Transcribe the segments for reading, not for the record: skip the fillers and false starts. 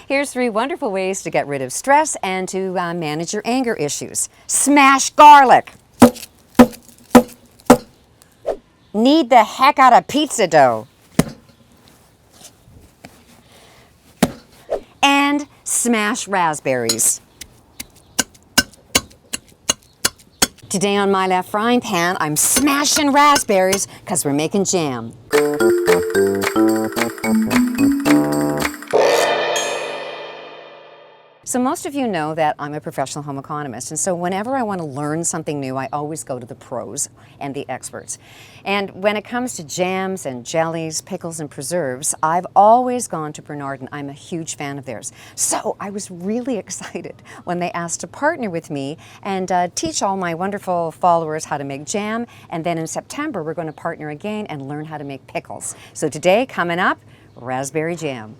Here's 3 wonderful ways to get rid of stress and to manage your anger issues. Smash garlic. Knead the heck out of pizza dough. And smash raspberries. Today on my left frying pan, I'm smashing raspberries because we're making jam. So most of you know that I'm a professional home economist, and so whenever I want to learn something new, I always go to the pros and the experts. And when it comes to jams and jellies, pickles and preserves, I've always gone to Bernardin. I'm a huge fan of theirs. So I was really excited when they asked to partner with me and teach all my wonderful followers how to make jam, and then in September we're going to partner again and learn how to make pickles. So today, coming up, raspberry jam.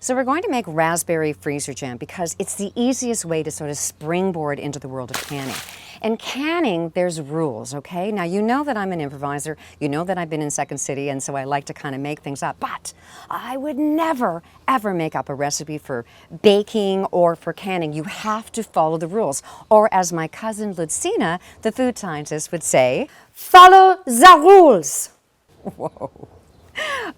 So we're going to make raspberry freezer jam because it's the easiest way to sort of springboard into the world of canning. And canning, there's rules, okay? Now, you know that I'm an improviser. You know that I've been in Second City, and so I like to kind of make things up. But I would never, ever make up a recipe for baking or for canning. You have to follow the rules. Or as my cousin Lucina, the food scientist, would say, follow the rules. Whoa.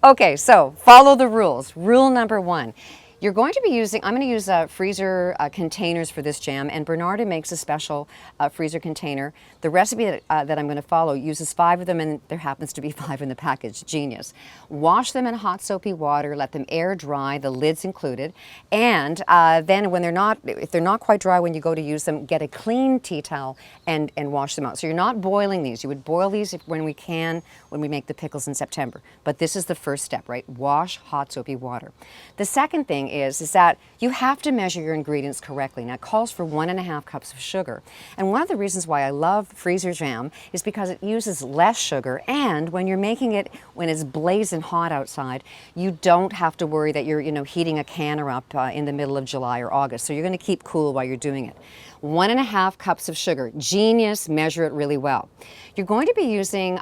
Okay, so follow the rules. Rule number 1. You're going to be using, I'm going to use freezer containers for this jam, and Bernardin makes a special freezer container. The recipe that I'm going to follow uses 5 of them, and there happens to be 5 in the package. Genius. Wash them in hot soapy water, let them air dry, the lids included, and then when if they're not quite dry when you go to use them, get a clean tea towel and wash them out. So you're not boiling these. You would boil these when we make the pickles in September. But this is the first step, right? Wash hot soapy water. The second thing is that you have to measure your ingredients correctly. Now, it calls for 1.5 cups of sugar. And one of the reasons why I love freezer jam is because it uses less sugar, and when you're making it when it's blazing hot outside, you don't have to worry that you're heating a canner up in the middle of July or August. So you're going to keep cool while you're doing it. 1.5 cups of sugar. Genius, measure it really well. You're going to be using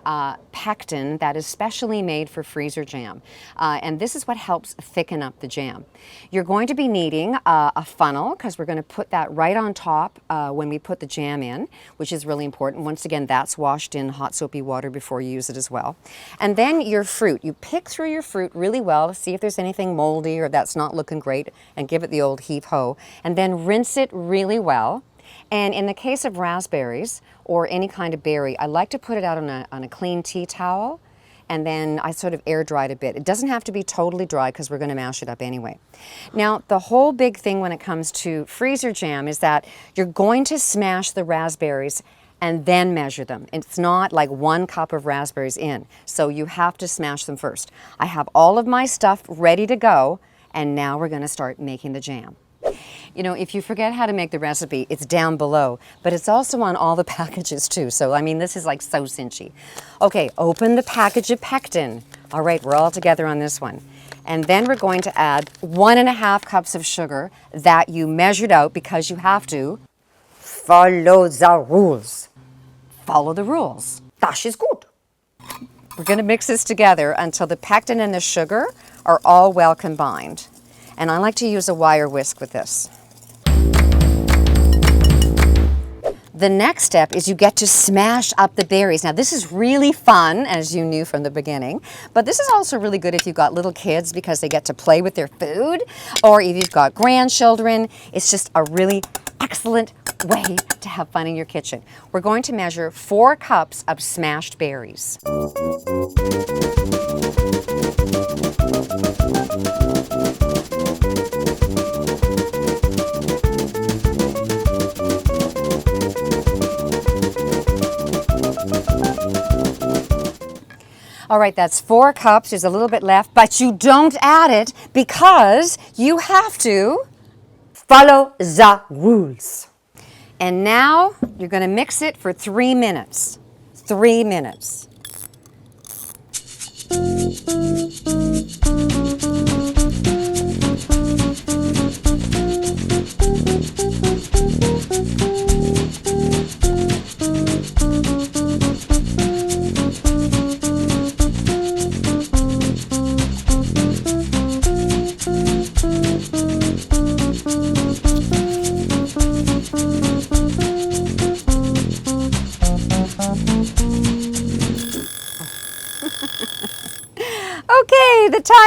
pectin that is specially made for freezer jam, and this is what helps thicken up the jam. You're going to be needing a funnel, because we're going to put that right on top when we put the jam in, which is really important. Once again, that's washed in hot soapy water before you use it as well. And then your fruit. You pick through your fruit really well, see if there's anything moldy or that's not looking great, and give it the old heave-ho, and then rinse it really well. And in the case of raspberries or any kind of berry, I like to put it out on a clean tea towel, and then I sort of air dry it a bit. It doesn't have to be totally dry because we're going to mash it up anyway. Now, the whole big thing when it comes to freezer jam is that you're going to smash the raspberries and then measure them. It's not like 1 cup of raspberries in, so you have to smash them first. I have all of my stuff ready to go, and now we're going to start making the jam. You know, if you forget how to make the recipe, it's down below, but it's also on all the packages too. So, I mean, this is like so cinchy. Okay, open the package of pectin. All right, we're all together on this one. And then we're going to add 1.5 cups of sugar that you measured out, because you have to follow the rules. Follow the rules. Das ist gut. We're going to mix this together until the pectin and the sugar are all well combined. And I like to use a wire whisk with this. The next step is you get to smash up the berries. Now, this is really fun, as you knew from the beginning, but this is also really good if you've got little kids, because they get to play with their food, or if you've got grandchildren. It's just a really excellent way to have fun in your kitchen. We're going to measure 4 cups of smashed berries. All right, that's 4 cups. There's a little bit left, but you don't add it because you have to follow the rules. And now you're going to mix it for 3 minutes. 3 minutes.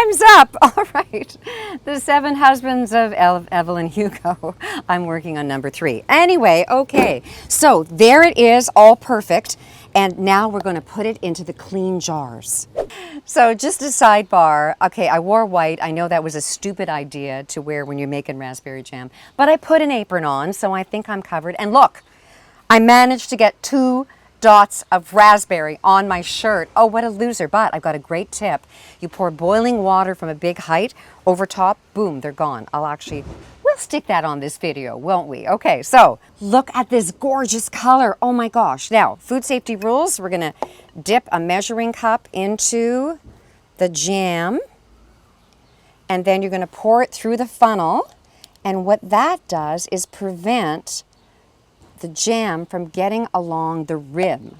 Time's up. All right. The 7 Husbands of Evelyn Hugo. I'm working on number 3. Anyway, okay. So there it is, all perfect. And now we're going to put it into the clean jars. So just a sidebar. Okay, I wore white. I know that was a stupid idea to wear when you're making raspberry jam. But I put an apron on, so I think I'm covered. And look, I managed to get 2 dots of raspberry on my shirt. Oh, what a loser. But I've got a great tip. You pour boiling water from a big height over top, boom, they're gone. We'll stick that on this video, won't we? Okay, so look at this gorgeous color. Oh my gosh. Now, food safety rules, we're gonna dip a measuring cup into the jam, and then you're gonna pour it through the funnel, and what that does is prevent the jam from getting along the rim.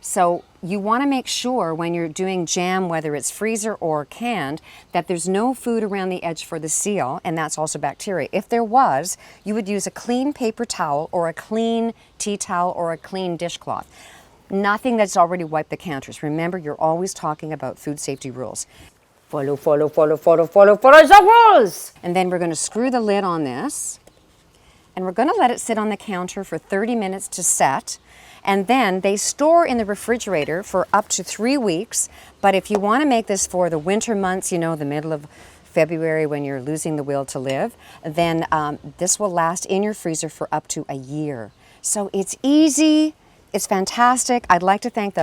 So you want to make sure when you're doing jam, whether it's freezer or canned, that there's no food around the edge for the seal, and that's also bacteria. If there was, you would use a clean paper towel or a clean tea towel or a clean dishcloth. Nothing that's already wiped the counters. Remember, you're always talking about food safety rules. Follow the rules! And then we're going to screw the lid on this. And we're going to let it sit on the counter for 30 minutes to set. And then they store in the refrigerator for up to 3 weeks. But if you want to make this for the winter months, you know, the middle of February when you're losing the will to live, then this will last in your freezer for up to a year. So it's easy. It's fantastic. I'd like to thank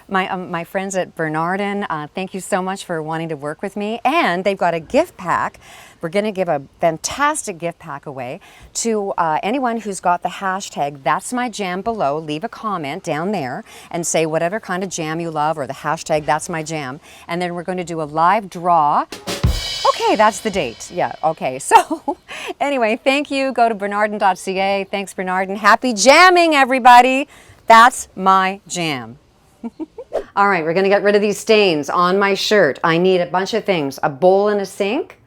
my friends at Bernardin. Thank you so much for wanting to work with me. And they've got a gift pack. We're going to give a fantastic gift pack away to anyone who's got the hashtag That's My Jam below. Leave a comment down there and say whatever kind of jam you love or the hashtag That's My Jam. And then we're going to do a live draw. Okay, that's the date. Yeah, okay. So anyway, thank you. Go to bernardin.ca. Thanks, Bernardin. Happy jamming, everybody. That's my jam. All right, we're gonna get rid of these stains on my shirt. I need a bunch of things: a bowl and a sink,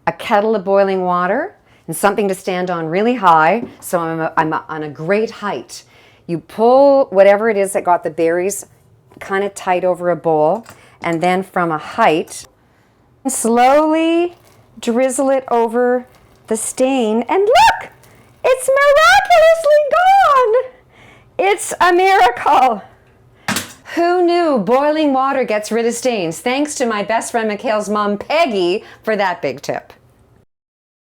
a kettle of boiling water, and something to stand on really high so I'm on a great height. You pull whatever it is that got the berries kind of tight over a bowl, and then from a height, slowly drizzle it over the stain, and look, it's miraculously gone. It's a miracle. Who knew boiling water gets rid of stains? Thanks to my best friend Mikhail's mom, Peggy, for that big tip.